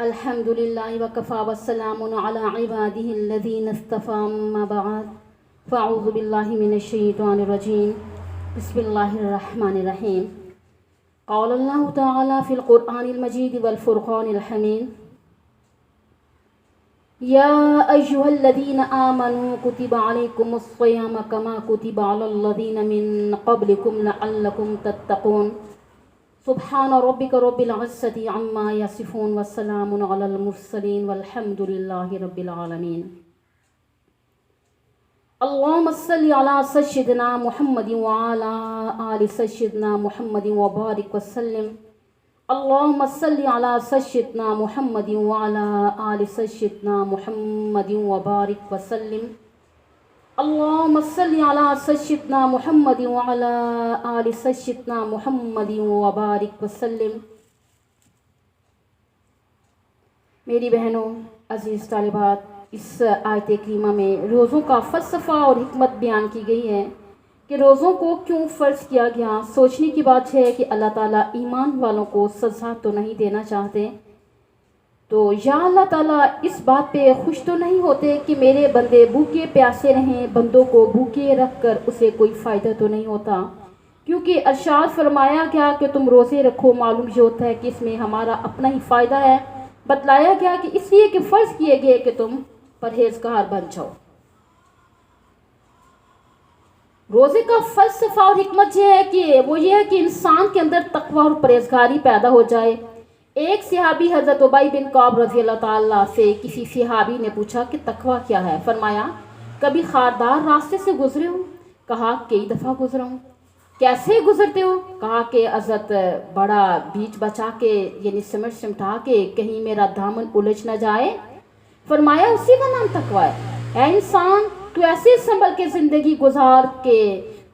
الحمد للہ وکفا والسلام علی عباده الذین اصطفى اما بعد فاعوذ باللہ من الشیطان الرجیم بسم اللہ الرحمن الرحیم قال اللہ تعالی فی القرآن المجید والفرقان الحمید یا ایہا الذین آمنوا کتب علیکم الصیام کما کتب علی الذین من قبلکم لعلکم تتقون سبحان ربک رب العزة عما یصفون والسلام علی المرسلین والحمد للہ رب العالمین اللہم صلی علی سیدنا محمد وعلی آل سیدنا محمد وبارک وسلم اللہم صلی علی سیدنا محمد وعلی آل سیدنا محمد وبارک وسلم اللہم صلی علی سیدنا محمد وعلی آل سیدنا محمد وبارک وسلم۔ میری بہنوں، عزیز طالبات، اس آیت کریمہ میں روزوں کا فلسفہ اور حکمت بیان کی گئی ہے کہ روزوں کو کیوں فرض کیا گیا۔ سوچنے کی بات ہے کہ اللہ تعالیٰ ایمان والوں کو سزا تو نہیں دینا چاہتے، تو یا اللہ تعالیٰ اس بات پہ خوش تو نہیں ہوتے کہ میرے بندے بھوکے پیاسے رہیں، بندوں کو بھوکے رکھ کر اسے کوئی فائدہ تو نہیں ہوتا، کیونکہ ارشاد فرمایا گیا کہ تم روزے رکھو، معلوم یہ ہوتا ہے کہ اس میں ہمارا اپنا ہی فائدہ ہے۔ بتلایا گیا کہ اس لیے کہ فرض کیے گئے کہ تم پرہیزگار بن جاؤ۔ روزے کا فلسفہ اور حکمت یہ ہے کہ وہ یہ ہے کہ انسان کے اندر تقوی اور پرہیزگاری پیدا ہو جائے۔ ایک صحابی حضرت ابی بن کعب رضی اللہ تعالیٰ سے کسی صحابی نے پوچھا کہ تقوی کیا ہے؟ فرمایا کبھی خاردار راستے سے گزرے ہو؟ کہا کئی دفعہ گزرا ہوں۔ کیسے گزرتے ہو؟ کہا کہ حضرت بڑا بیچ بچا کے یعنی سمٹا کے کہیں میرا دامن الجھ نہ جائے۔ فرمایا اسی کا نام تقوی ہے۔ اے انسان، تو ایسے سنبھل کے زندگی گزار کے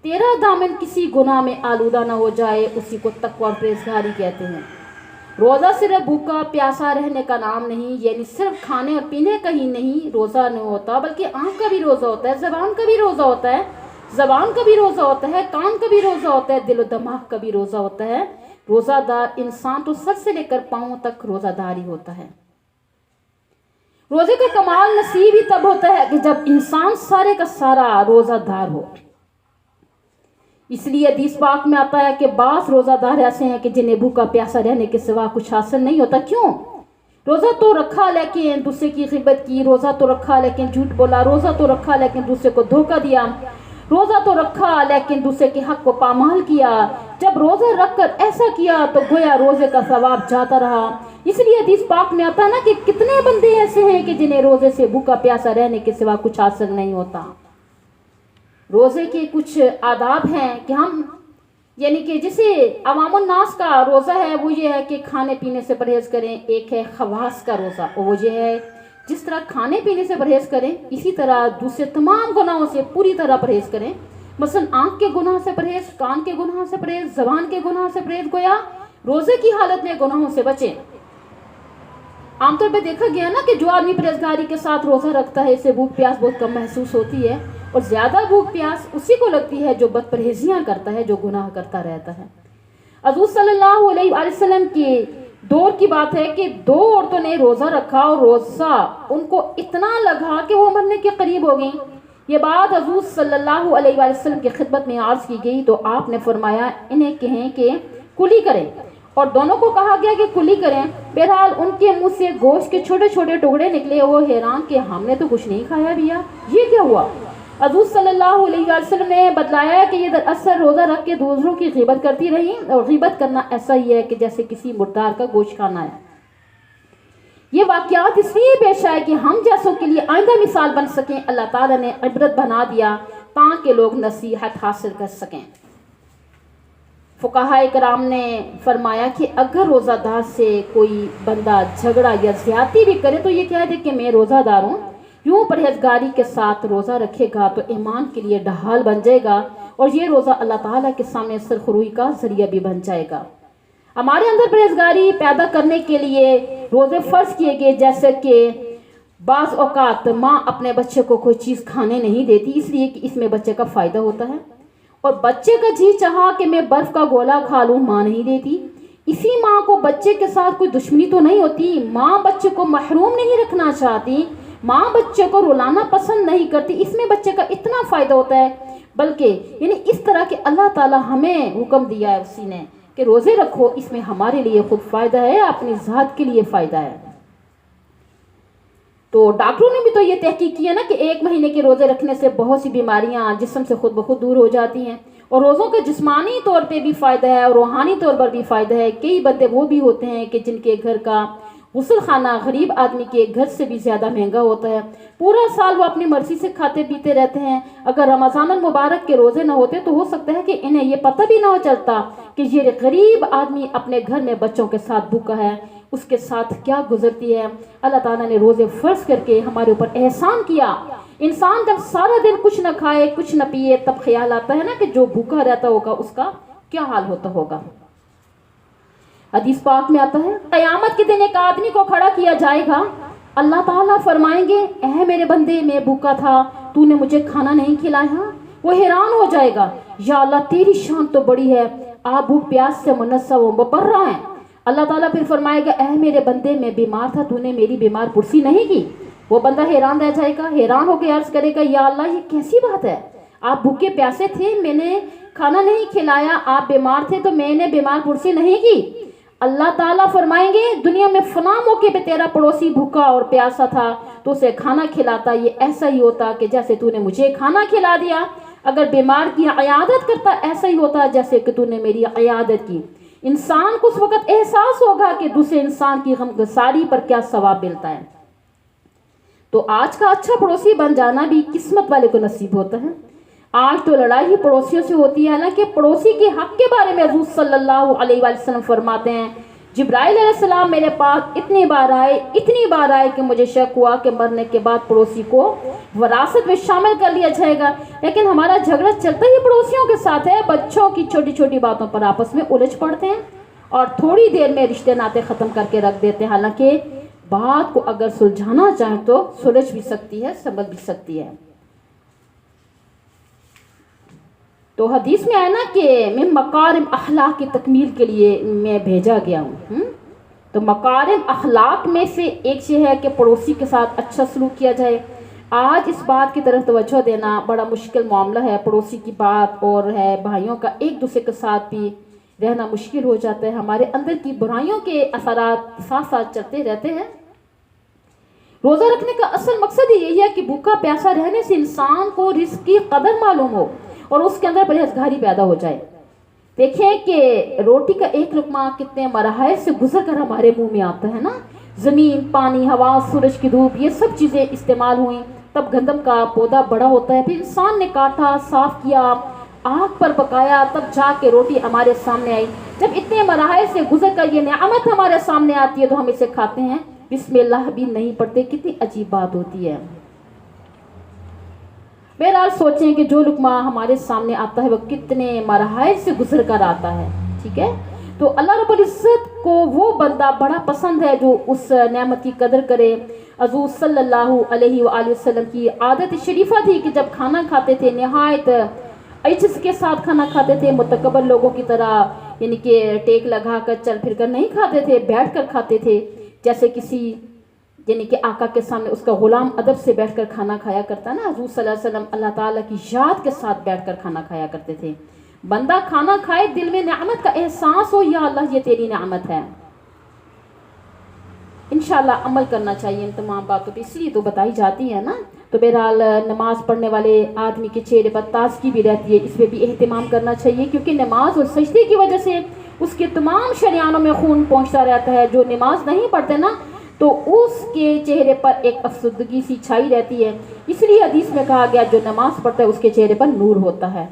تیرا دامن کسی گناہ میں آلودہ نہ ہو جائے، اسی کو تقوی اور پرہیزگاری کہتے ہیں۔ روزہ صرف بھوکا پیاسا رہنے کا نام نہیں، یعنی صرف کھانے اور پینے کا ہی نہیں روزہ نہیں ہوتا، بلکہ آنکھ کا بھی روزہ ہوتا ہے، زبان کا بھی روزہ ہوتا ہے، زبان کا بھی روزہ ہوتا ہے، کان کا بھی روزہ ہوتا ہے، دل و دماغ کا بھی روزہ ہوتا ہے۔ روزہ دار انسان تو سر سے لے کر پاؤں تک روزہ دار ہی ہوتا ہے۔ روزے کا کمال نصیب ہی تب ہوتا ہے کہ جب انسان سارے کا سارا روزہ دار ہو۔ اس لیے حدیث پاک میں آتا ہے کہ بعض روزہ دار ایسے ہیں کہ جنہیں بھوکا پیاسا رہنے کے سوا کچھ حاصل نہیں ہوتا۔ کیوں؟ روزہ تو رکھا لیکن دوسرے کی غیبت کی، روزہ تو رکھا لیکن جھوٹ بولا، روزہ تو رکھا لیکن دوسرے کو دھوکہ دیا، روزہ تو رکھا لیکن دوسرے کے حق کو پامال کیا۔ جب روزہ رکھ کر ایسا کیا تو گویا روزے کا ثواب جاتا رہا۔ اس لیے حدیث پاک میں آتا ہے نا کہ کتنے بندے ایسے ہیں کہ جنہیں روزے سے بھوکا پیاسا رہنے کے سوا کچھ حاصل نہیں ہوتا۔ روزے کے کچھ آداب ہیں کہ ہم یعنی کہ جسے عوام الناس کا روزہ ہے وہ یہ ہے کہ کھانے پینے سے پرہیز کریں۔ ایک ہے خواص کا روزہ، وہ یہ ہے جس طرح کھانے پینے سے پرہیز کریں اسی طرح دوسرے تمام گناہوں سے پوری طرح پرہیز کریں۔ مثلا آنکھ کے گناہ سے پرہیز، کان کے گناہ سے پرہیز، زبان کے گناہ سے پرہیز، گویا روزے کی حالت میں گناہوں سے بچیں۔ عام طور پہ دیکھا گیا نا کہ جو آدمی پرہیزگاری کے ساتھ روزہ رکھتا ہے اسے بھوک پیاس بہت کم محسوس ہوتی ہے، اور زیادہ بھوک پیاس اسی کو لگتی ہے جو بد پرہیزیاں کرتا ہے، جو گناہ کرتا رہتا ہے۔ حضور صلی اللہ علیہ وآلہ وسلم کے دور کی بات ہے کہ دو عورتوں نے روزہ رکھا اور روزہ ان کو اتنا لگا کہ وہ مرنے کے قریب ہو گئیں۔ یہ بات حضور صلی اللہ علیہ وآلہ وسلم کی خدمت میں عرض کی گئی تو آپ نے فرمایا انہیں کہیں کہ کلی کریں، اور دونوں کو کہا گیا کہ کلی کریں۔ بہرحال ان کے منہ سے گوشت کے چھوٹے چھوٹے ٹکڑے نکلے، وہ حیران کہ ہم نے تو کچھ نہیں کھایا بھیا، یہ کیا ہوا؟ حضور صلی اللہ علیہ وآلہ وسلم نے بتلایا کہ یہ دراصل روزہ رکھ کے دوسروں کی غیبت کرتی رہی، اور غیبت کرنا ایسا ہی ہے کہ جیسے کسی مردار کا گوشت کھانا ہے۔ یہ واقعات اس لیے پیش آئے کہ ہم جیسوں کے لیے آئندہ مثال بن سکیں۔ اللہ تعالیٰ نے عبرت بنا دیا تاکہ لوگ نصیحت حاصل کر سکیں۔ فقہاء کرام نے فرمایا کہ اگر روزہ دار سے کوئی بندہ جھگڑا یا زیادتی بھی کرے تو یہ کہہ دے کہ میں روزہ دار ہوں، یوں پرہیزگاری کے ساتھ روزہ رکھے گا تو ایمان کے لیے ڈھال بن جائے گا، اور یہ روزہ اللہ تعالیٰ کے سامنے سرخروئی کا ذریعہ بھی بن جائے گا۔ ہمارے اندر پرہیزگاری پیدا کرنے کے لیے روزے فرض کیے گئے، جیسے کہ بعض اوقات ماں اپنے بچے کو کوئی چیز کھانے نہیں دیتی اس لیے کہ اس میں بچے کا فائدہ ہوتا ہے، اور بچے کا جی چاہا کہ میں برف کا گولا کھا لوں، ماں نہیں دیتی، इसी माँ को बच्चे के साथ कोई दुश्मनी तो नहीं होती, माँ बच्चे को महरूम नहीं रखना चाहती, माँ बच्चे को रुलाना पसंद नहीं करती, इसमें बच्चे का इतना फ़ायदा होता है। बल्कि यानी इस तरह के अल्लाह ताला हमें हुक्म दिया है उसी ने कि रोज़े रखो, इसमें हमारे लिए खुद फ़ायदा है, अपनी ज़ात के लिए फ़ायदा है। तो डॉक्टरों ने भी तो ये तहकीक की है ना कि 1 महीने के रोज़े रखने से बहुत सी बीमारियां जिस्म से खुद ब खुद दूर हो जाती हैं, और रोज़ों का जिस्मानी तौर पे भी फ़ायदा है और रूहानी तौर पर भी फ़ायदा है। कई बंदे वो भी होते हैं कि जिनके घर का गुस्ल खाना गरीब आदमी के घर से भी ज़्यादा महंगा होता है, पूरा साल वो अपनी मर्ज़ी से खाते पीते रहते हैं। अगर रमज़ान मुबारक के रोज़े ना होते तो हो सकता है कि इन्हें ये पता भी ना चलता कि ये गरीब आदमी अपने घर में बच्चों के साथ भूखा है, उसके साथ क्या गुजरती है। अल्लाह ताला ने रोज़े फ़र्ज करके हमारे ऊपर एहसान किया। इंसान जब सारा दिन कुछ न खाए कुछ न पिए तब ख्याल आता है ना कि जो भूखा रहता होगा उसका क्या हाल होता होगा। हदीस पाक में आता है, क़यामत के दिन एक आदमी को खड़ा किया जाएगा, अल्लाह ताला फरमाएंगे, ऐ मेरे बंदे मैं भूखा था, तूने मुझे खाना नहीं खिलाया। वो हैरान हो जाएगा, या अल्लाह तेरी शान तो बड़ी है, आप भूख प्यास से मुनस्सा वो बढ़ रहा है। अल्लाह ताला फिर फरमाएगा, ऐ मेरे बंदे मैं बीमार था, तूने मेरी बीमार पुरसी नहीं की। वो बंदा हैरान रह जाएगा, हैरान होकर अर्ज करेगा, या अल्लाह ये कैसी बात है, आप भूखे प्यासे थे, मैंने खाना नहीं खिलाया, आप बीमार थे तो मैंने बीमार पुरसी नहीं की। अल्लाह ताला फरमाएंगे, दुनिया में फला मौके पे तेरा पड़ोसी भूखा और प्यासा था तो उसे खाना खिलाता, ये ऐसा ही होता कि जैसे तूने मुझे खाना खिला दिया। अगर बीमार की अयादत करता ऐसा ही होता जैसे कि तूने मेरी अयादत की। इंसान को उस वक्त एहसास होगा कि दूसरे इंसान की गमगसारी पर क्या सवाब मिलता है। तो आज का अच्छा पड़ोसी बन जाना भी किस्मत वाले को नसीब होता है। आज तो लड़ाई ही पड़ोसियों से होती है ना, कि पड़ोसी के हक के बारे में हुज़ूर सल्लल्लाहु अलैहि वसल्लम फरमाते हैं, जिब्राइल अलैहिस्सलाम मेरे पास इतनी बार आए कि मुझे शक हुआ कि मरने के बाद पड़ोसी को वरासत में शामिल कर लिया जाएगा। लेकिन हमारा झगड़ा चलता ही पड़ोसियों के साथ है। बच्चों की छोटी छोटी बातों पर आपस में उलझ पड़ते हैं और थोड़ी देर में रिश्ते नाते ख़त्म करके रख देते हैं। हालांकि बात को अगर सुलझाना चाहें तो सुलझ भी सकती है, संभल भी सकती है। तो हदीस में आया ना कि मैं मकारिम अखलाक की तकमील के लिए मैं भेजा गया हूँ। तो मकारिम अखलाक में से एक ये है कि पड़ोसी के साथ अच्छा सलूक किया जाए। आज इस बात की तरफ तवज्जो देना बड़ा मुश्किल मामला है। पड़ोसी की बात और है, भाइयों का एक दूसरे के साथ भी रहना मुश्किल हो जाता है। हमारे अंदर की बुराइयों के असरात साथ साथ चलते रहते हैं। रोज़ा रखने का असल मकसद यही है कि भूखा प्यासा रहने से इंसान को रिस्क की कदर मालूम हो और उसके अंदर परहेजगारी पैदा हो जाए। देखें कि रोटी का एक लुकमा कितने मराहल से गुजर कर हमारे मुंह में आता है ना। ज़मीन, पानी, हवा, सूरज की धूप, ये सब चीज़ें इस्तेमाल हुई, तब गंदम का पौधा बड़ा होता है, फिर इंसान ने काटा, साफ किया, आग पर पकाया, तब जाके रोटी हमारे सामने आई। जब इतने मराहल से गुजर कर ये नेमत हमारे सामने आती है तो हम इसे खाते हैं, बिस्मिल्लाह भी नहीं पढ़ते। कितनी अजीब बात होती है। बहरहाल सोचें कि जो लुकमा हमारे सामने आता है वो कितने मराहल से गुजर कर आता है। ठीक है, तो अल्लाह रब्बुल इज़्ज़त को वो बंदा बड़ा पसंद है जो उस नेमत की कदर करे। हुज़ूर सल्लल्लाहु अलैहि वसल्लम की आदत शरीफा थी कि जब खाना खाते थे नहायत इज्जत के साथ खाना खाते थे, मुतकब्बर लोगों की तरह, यानी कि टेक लगा कर चल फिर कर नहीं खाते थे, बैठ कर खाते थे। जैसे किसी यानी कि आका के सामने उसका गुलाम अदब से बैठकर खाना खाया करता ना, हुज़ूर सल्लल्लाहु अलैहि वसल्लम अल्लाह ताला की याद के साथ बैठकर खाना खाया करते थे। बंदा खाना खाए, दिल में नेमत का एहसास हो, या अल्लाह ये तेरी नेमत है। इंशाल्लाह अमल करना चाहिए इन तमाम बातों पर, इसलिए तो बताई जाती है ना। तो बहरहाल नमाज पढ़ने वाले आदमी के चेहरे पर ताज़गी भी रहती है, इस पर भी एहतमाम करना चाहिए, क्योंकि नमाज और सजदे की वजह से उसके तमाम शरियानों में खून पहुँचता रहता है। जो नमाज नहीं पढ़ते ना तो उसके चेहरे पर एक अफसुदगी सी छाई रहती है। इसलिए हदीस में कहा गया जो नमाज पढ़ता है उसके चेहरे पर नूर होता है।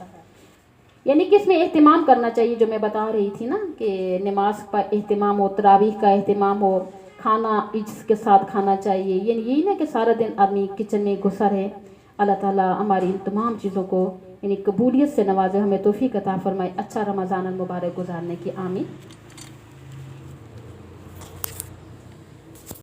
यानी कि इसमें एहतमाम करना चाहिए, जो मैं बता रही थी ना कि नमाज पर एहतमाम हो, तरावीह का एहतमाम हो, खाना इज्जत के साथ खाना चाहिए। यानी यही ना कि सारा दिन आदमी किचन में घुसा रहे। अल्लाह ताला हमारी इन तमाम चीज़ों को यानी कबूलियत से नवाजे, हमें तौफीक अता फरमाए अच्छा रमज़ान मुबारक गुजारने की। आमीन।